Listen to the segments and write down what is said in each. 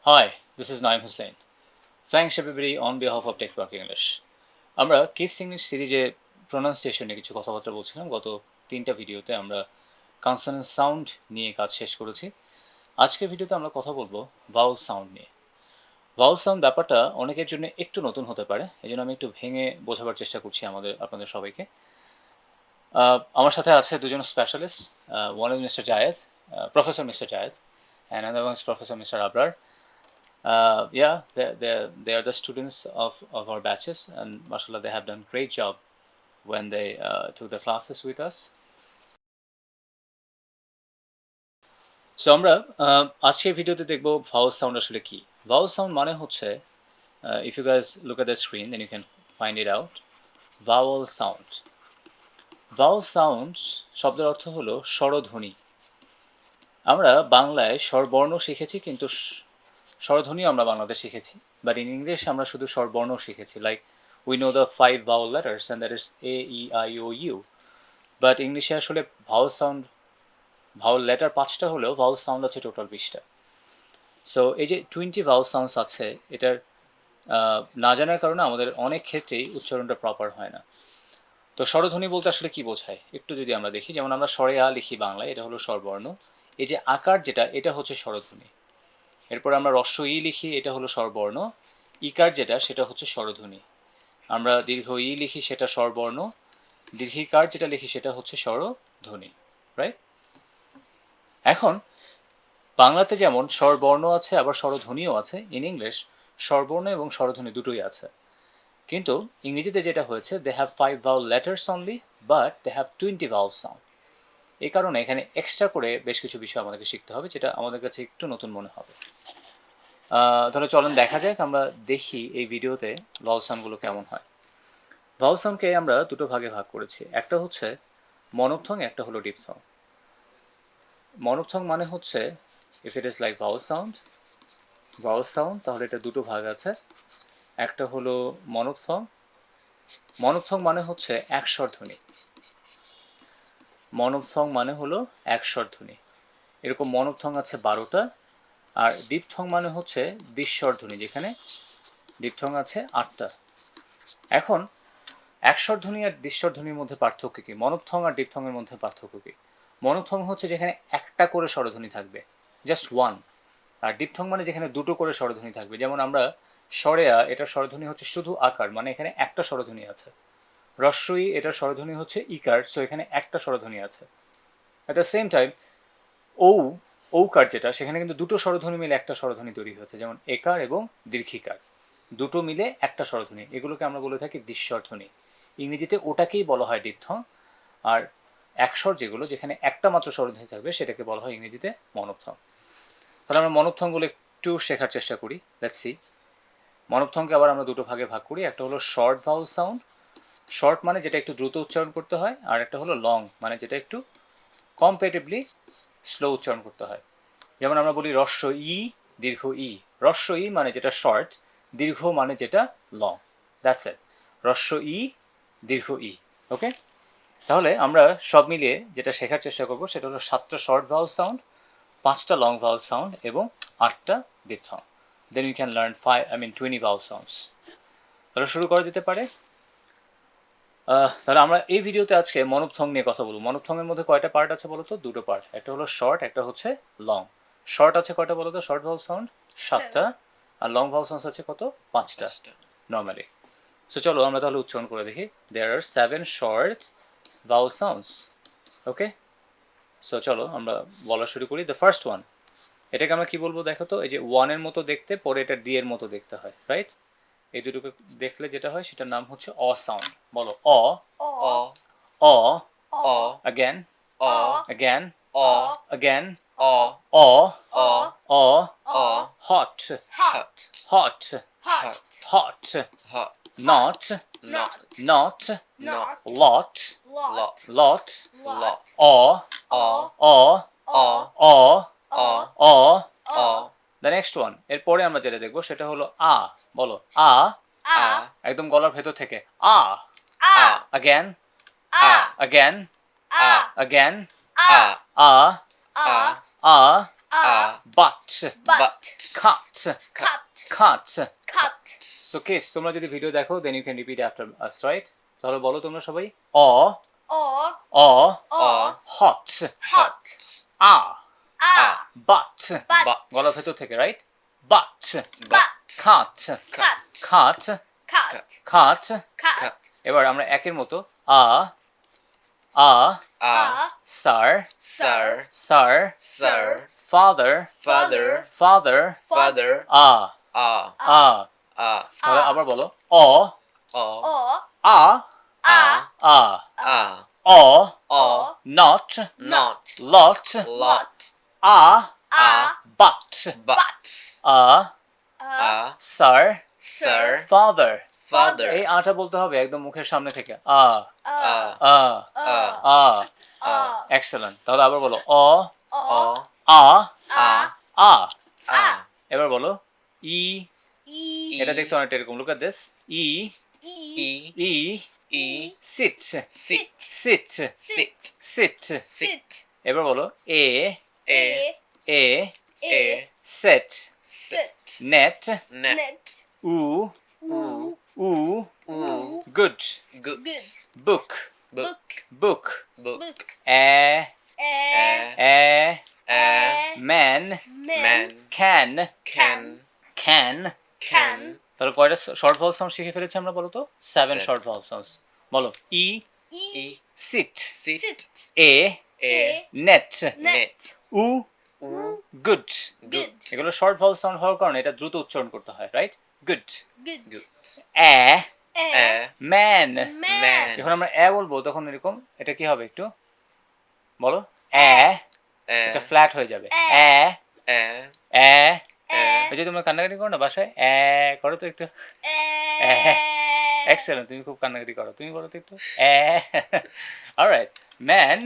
Hi, this is Nayeem Hussein. Thanks everybody on behalf of Techwork English. আমরা kids English সিরিজে pronunciation নিয়ে কিছু কথাবার্তা বলছিলাম। গত 3টা ভিডিওতে আমরা কনসোনেন্ট সাউন্ড নিয়ে কাজ শেষ করেছি। আজকের ভিডিওতে আমরা কথা বলবো ভাওয়েল সাউন্ড নিয়ে। ভাওয়েল সাউন্ড ব্যাপারটা অনেকের জন্য একটু নতুন হতে পারে, এই জন্য আমি একটু ভেঙে বোঝাবার চেষ্টা করছি আপনাদের সবাইকে। আমার সাথে আছে দুজন specialists, one is mister Zayed, professor mister Zayed, and another one is professor mister Abrar. Yeah, they are the students of our batches, and mashallah, they have done great job when they took the classes with us. So আমরা আজকের ভিডিওতে দেখব vowel sound আসলে কি। Vowel sound মানে হচ্ছে, if you guys look at the screen then you can find it out. Vowel sound, vowel sound শব্দের অর্থ হলো স্বরধ্বনি। আমরা বাংলায় স্বরবর্ণ শিখেছি, কিন্তু স্বরধ্বনিও আমরা বাংলাতে শিখেছি, বাট ইন ইংলিশ আমরা শুধু স্বরবর্ণ শিখেছি। Like we know the 5 vowel letters and that is A, E, I, O, U, but ইংলিশে আসলে ভাওয়েল সাউন্ড, ভাওয়েল লেটার 5টা হলেও ভাওয়েল সাউন্ড আছে টোটাল 20টা। সো এই যে 20 ভাওয়েল সাউন্ডস আছে, এটার না জানার কারণে আমাদের অনেক ক্ষেত্রেই উচ্চারণটা প্রপার হয় না। তো স্বরধ্বনি বলতে আসলে কি বোঝায় একটু যদি আমরা দেখি, যেমন আমরা স্বরে আ লিখি বাংলায়, এটা হলো স্বরবর্ণ। এই যে আকার যেটা, এটা হচ্ছে স্বরধ্বনি। এরপর আমরা হ্রস্ব ই লিখি, এটা হলো স্বরবর্ণ। ইকার যেটা, সেটা হচ্ছে স্বরধ্বনি। আমরা দীর্ঘ ই লিখি, সেটা স্বরবর্ণ। দীর্ঘিকার যেটা লিখি, সেটা হচ্ছে স্বরধ্বনি, রাইট? এখন বাংলাতে যেমন স্বরবর্ণ আছে, আবার স্বরধ্বনিও আছে, ইন ইংলিশ স্বরবর্ণ এবং স্বরধ্বনি দুটোই আছে। কিন্তু ইংরেজিতে যেটা হয়েছে, they have 5 vowel letters only, but they have 20 vowel sound. এই কারণে এখানে এক্সট্রা করে বেশ কিছু বিষয় আমাদেরকে শিখতে হবে, যেটা আমাদের কাছে একটু নতুন মনে হবে। তাহলে চলেন দেখা যাক, আমরা দেখি এই ভিডিওতে ভাওয়েল সাউন্ডগুলো কেমন হয়। ভাওয়েল সাউন্ডকে আমরা দুটো ভাগে ভাগ করেছি, একটা হচ্ছে মনোপথং, একটা হলো ডিপথং। মনোপথং মানে হচ্ছে, if it is like vowel sound, তাহলে এটা দুটো ভাগ আছে। একটা হলো মনোপথং। মনোপথং মানে হচ্ছে এক স্বরধ্বনি। মনোপথং মানে হলো এক স্বরধ্বনি। এরকম মনোপথং আছে 12টা। আর ডিপথং মানে হচ্ছে দ্বিস্বরধ্বনি, যেখানে ডিপথং আছে 8টা। এখন এক স্বরধ্বনি আর দ্বিস্বরধ্বনির মধ্যে পার্থক্য কি? মনোপথং আর ডিপথংয়ের মধ্যে পার্থক্য কি? মনোপথং হচ্ছে যেখানে একটা করে স্বরধ্বনি থাকবে, জাস্ট ওয়ান। আর ডিপথং মানে যেখানে দুটো করে স্বরধ্বনি থাকবে। যেমন আমরা স্বরে আ, এটার স্বরধ্বনি হচ্ছে শুধু আকার, মানে এখানে একটা স্বরধ্বনি আছে। হ্রস্ব ই, এটার স্বরধ্বনি হচ্ছে ইকার, সো এখানে একটা স্বরধ্বনি আছে। অ্যাট দ্য সেম টাইম ঔকার যেটা, সেখানে কিন্তু দুটো স্বরধ্বনি মিলে একটা স্বরধ্বনি তৈরি হয়েছে, যেমন একার এবং দীর্ঘিকার, দুটো মিলে একটা স্বরধ্বনি। এগুলোকে আমরা বলে থাকি দ্বিস্বরধ্বনি। ইংরেজিতে ওটাকেই বলা হয় ডিপথং। আর একস্বর যেগুলো, যেখানে একটা মাত্র স্বরধ্বনি থাকবে, সেটাকে বলা হয় ইংরেজিতে মনোপথং। তাহলে আমরা মনোপথংগুলো একটু শেখার চেষ্টা করি। Let's see. মনোপথংকে আবার আমরা দুটো ভাগে ভাগ করি, একটা হলো শর্ট ভাওয়েল সাউন্ড। শর্ট মানে যেটা একটু দ্রুত উচ্চারণ করতে হয়, আর একটা হলো লং, মানে যেটা একটু কম্পারেটিভলি স্লো উচ্চারণ করতে হয়। যেমন আমরা বলি হ্রস্ব ই, দীর্ঘ ই। হ্রস্ব ই মানে যেটা শর্ট, দীর্ঘ মানে যেটা লং। That's it. হ্রস্ব ই, দীর্ঘ ই। ওকে, তাহলে আমরা সব মিলিয়ে যেটা শেখার চেষ্টা করব, সেটা হলো 7টা শর্ট ভাওয়েল সাউন্ড, 5টা লং ভাওয়েল সাউন্ড এবং 8টা diphthong. Then you can learn 20 vowel sounds. তাহলে শুরু করা যেতে পারে। তাহলে আমরা এই ভিডিওতে আজকে মনোপথং নিয়ে কথা বলবো। মনোপথংয়ের মধ্যে কয়টা পার্ট আছে বলো তো? দুটো পার্ট, একটা হলো শর্ট, একটা হচ্ছে লং। শর্ট আছে কয়টা বলো তো? শর্ট ভাওয়েল সাউন্ড 7টা, আর লং ভাওয়েল সাউন্ডস আছে কত? 5টা নর্মালি। সো চলো আমরা তাহলে উচ্চারণ করে দেখি। দেয়ার আর 7 শর্ট ভাওয়েল সাউন্ডস। ওকে, সো চলো আমরা বলা শুরু করি। দ্য ফার্স্ট ওয়ান, এটাকে আমরা কি বলবো দেখো তো? এই যে ওয়ানের মতো দেখতে, পরে এটা ডি এর মতো দেখতে হয়, রাইট? এই দুটোকে দেখলে যেটা হয়, সেটার নাম হচ্ছে অ সাউন্ড। বলো অ, অ, অ, অ, again, O, again, O, again, O, O, O, O, O, hot, hot, hot, hot, hot, hot, not, not, not, not, lot, lot, lot, lot, O, O, O, O, O, O, O. O, the next one, এরপরে আমরা যেটা দেখবো সেটা হলো আ। বলো আ, আ, একদম গলার ভেতর থেকে আ। আ, again, a, again, a, again, a, a, a, a, but, But. cut, Cut. cut. Cut. So kids, তোমরা যদি ভিডিও দেখো then you can repeat after us, right? তাহলে বলো তোমরা সবাই অ Or. O Or. hot Hot. আ Ah. but But. গলা ভেতর থেকে, right? But But. cut Cut. cut Cut. cut Cut. এবার আমরা একের মতো আ sir Sir. sir Sir. father Father. father Father. আ Ah. তাহলে আবার বলো অ Or. A a O Or. not Not. lot Lot. A but But. A sir Sir. father Father. এই আটা বলতে হবে একদম মুখের সামনে থেকে আ এক্সেলেন্ট তাহলে আবার বলো অ Or. আ আ এবার বলো ই এটা দেখতে অনেকটা এরকম look at this E E sit Sit. sit Sit. sit Sit. এবার বলো এ A. set Sit. net Net. Uh uh good Good. book Book. book Book. a man Man. can Can. can Can. তাহলে কয়টা short vowel sound শিখে ফেলেছি আমরা বলো তো 7 Seven. Short vowel sounds বলো ই sit Sit. a A. net Net. উ good Good. এগুলো শর্ট ভাওয়েল সাউন্ড হওয়ার কারণে এটা দ্রুত উচ্চারণ করতে হয় right good Good. a A. man Man. যখন আমরা এ বলবো তখন এরকম এটা কি হবে একটু বলো এ এটা ফ্ল্যাট হয়ে যাবে এ এ ওই যে তোমরা কান্নাকাটি করো না বাসায় এ করো তো একটু এক্সেলেন্ট তুমি খুব কান্নাকাটি করো তুমি বলো তো একটু এ alright man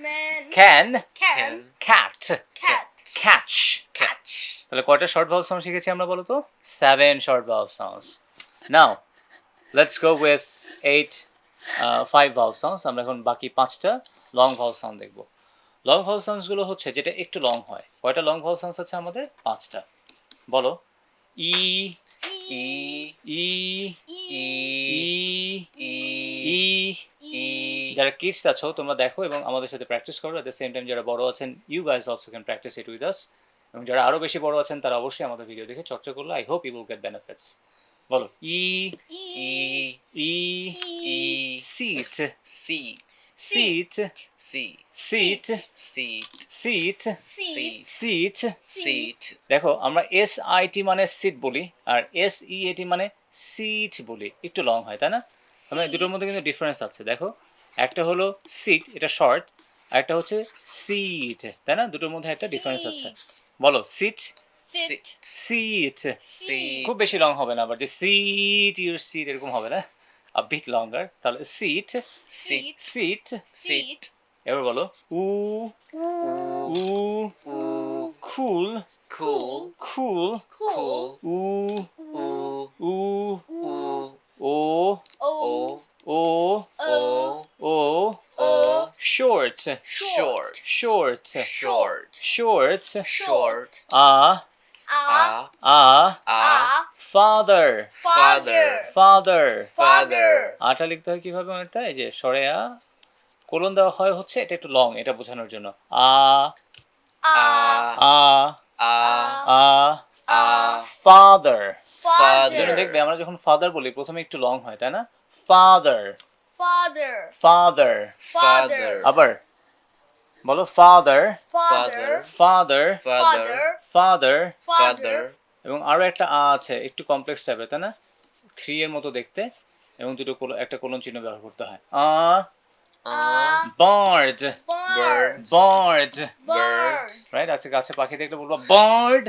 Man. Can Can. Cat Cat. Catch Catch. তাহলে কয়টা শর্ট ভাওয়েল সাউন্ড শিখেছি আমরা বলো তো 7 short vowel sounds now let's go with 5 vowel sounds আমরা এখন বাকি 5টা লং ভাওয়েল সাউন্ড দেখব লং ভাওয়েল সাউন্ডসগুলো হচ্ছে যেটা একটু লং হয় কয়টা লং ভাওয়েল সাউন্ডস আছে আমাদের 5টা বলো E E. E E. E E. ই যারা কিডস আছো তোমরা দেখো এবং আমাদের সাথে প্র্যাকটিস করো এট দ্য সেম টাইম যারা বড় আছেন you guys also can practice it with us এবং যারা আরও বেশি বড় আছেন তারা অবশ্যই আমাদের ভিডিও দেখে চর্চা করলে I hope you will get benefits বলো E E. E E. Seat Seat. Seat Seat. Seat Seat. Seat Seat. Seat Seat. দেখো আমরা এস আই টি মানে সিট বলি আর এস ই এ টি মানে সিট বলি একটু লং হয় তাই না মানে দুটোর মধ্যে কিন্তু ডিফারেন্স আছে দেখো একটা হলো সিট এটা শর্ট আর একটা হচ্ছে সিট তাই না দুটোর মধ্যে একটা ডিফারেন্স আছে বলো সিট Sit. Seat Seat. খুব বেশি লং হবে না আবার যে সিট ইউর সিট এরকম হবে না আ বিট লঙ্গার তাহলে সিট Seat. Seat Seat. এবার বলো উ উ কুল Cool. কুল Cool. উ Ooh. উ Ooh. ও Oh. ও ও short Short. short Short. short Short. আ আ Ah. father Father. father Father. আটা লিখতে হয় কিভাবে অনেকটা এই যে সরে আ কোলন দেওয়া হয় হচ্ছে এটা একটু লং এটা বোঝানোর জন্য আ আ আ father যেন দেখবে আমরা যখন ফাদার বলি প্রথমে একটু লং হয় তাই না father Father. father Father. আবার বলো father Father. father Father. father Father. এবং আরো একটা আ আছে একটু কমপ্লেক্স টাইপের তাই না 3 এর মতো দেখতে এবং দুটো একটা কোলন চিহ্ন ব্যবহার করতে হয় bird Bird. Bird Bird. Right আচ্ছা গাছে পাখি দেখলে বলবো বার্ড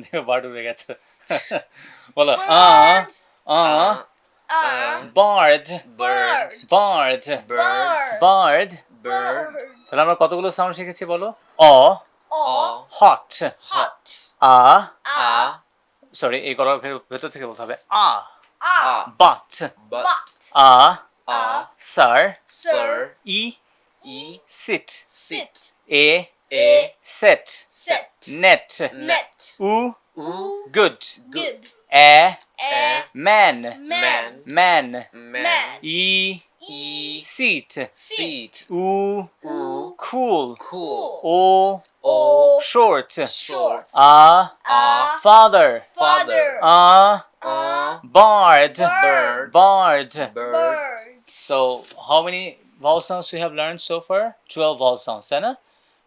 দেখো বার্ড উড়ে গেছে বলো Bird. Bird Bird. Bird Bird. Bird Bird. তাহলে আমরা কতগুলো সাউন্ড শিখেছি বলো অ Or. Hot Hot. আ Ah. সরি এই গলার ভেতর থেকে বলতে হবে আ Ah. But But. আ Ah. Sir Sir. ই E. Sit Sit. এ A. Set. Set. Net. Net. Oo. Oo. Good. Good. A. A. Man. Man. Man. Man. E. E. Seat. Seat. Oo. Oo. Cool. Cool. O. O. Short. Short. A. A. Father. Father. A. Bard. Bird. Bard. Bird. So, how many vowel sounds we have learned so far? 12 vowel sounds, তাই না?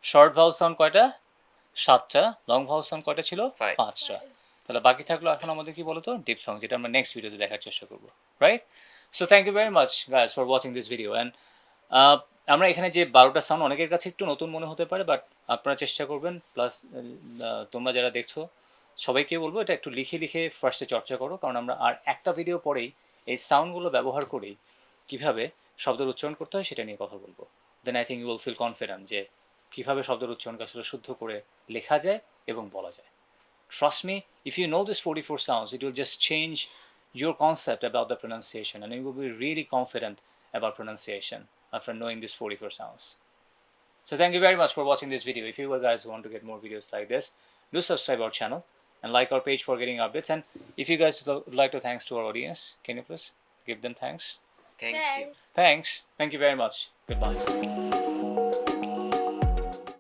Short vowel sound কয়টা? 7টা। Long vowel sound কয়টা ছিল? 5. 5টা। তাহলে বাকি থাকলো এখন আমাদের কি বলতো? Deep sound, যেটা আমরা নেক্সট ভিডিওতে দেখার চেষ্টা করব। Right? So, thank you very much guys for watching this video and আমরা এখানে যে 12টা সাউন্ড অনেকের কাছে একটু নতুন মনে হতে পারে, বাট আপনারা চেষ্টা করবেন, প্লাস তোমরা যারা দেখছো সবাইকে বলবো এটা একটু লিখে লিখে ফার্স্টে চর্চা করো, কারণ আমরা আর একটা ভিডিও পরেই এই সাউন্ডগুলো ব্যবহার করেই কীভাবে শব্দের উচ্চারণ করতে হয় সেটা নিয়ে কথা বলবো। Then I think you will feel confident যে কীভাবে শব্দের উচ্চারণকে আসলে শুদ্ধ করে লেখা যায় এবং বলা যায়। Trust me, if you know this 44 sounds, it will just change your concept about the pronunciation and you will be really confident about pronunciation after knowing these 44 sounds. So thank you very much for watching this video. If you guys want to get more videos like this, do subscribe our channel and like our page for getting updates. And if you guys would like to thanks to our audience, can you please give them thanks? Thank you. Thanks. Thank you very much. Goodbye.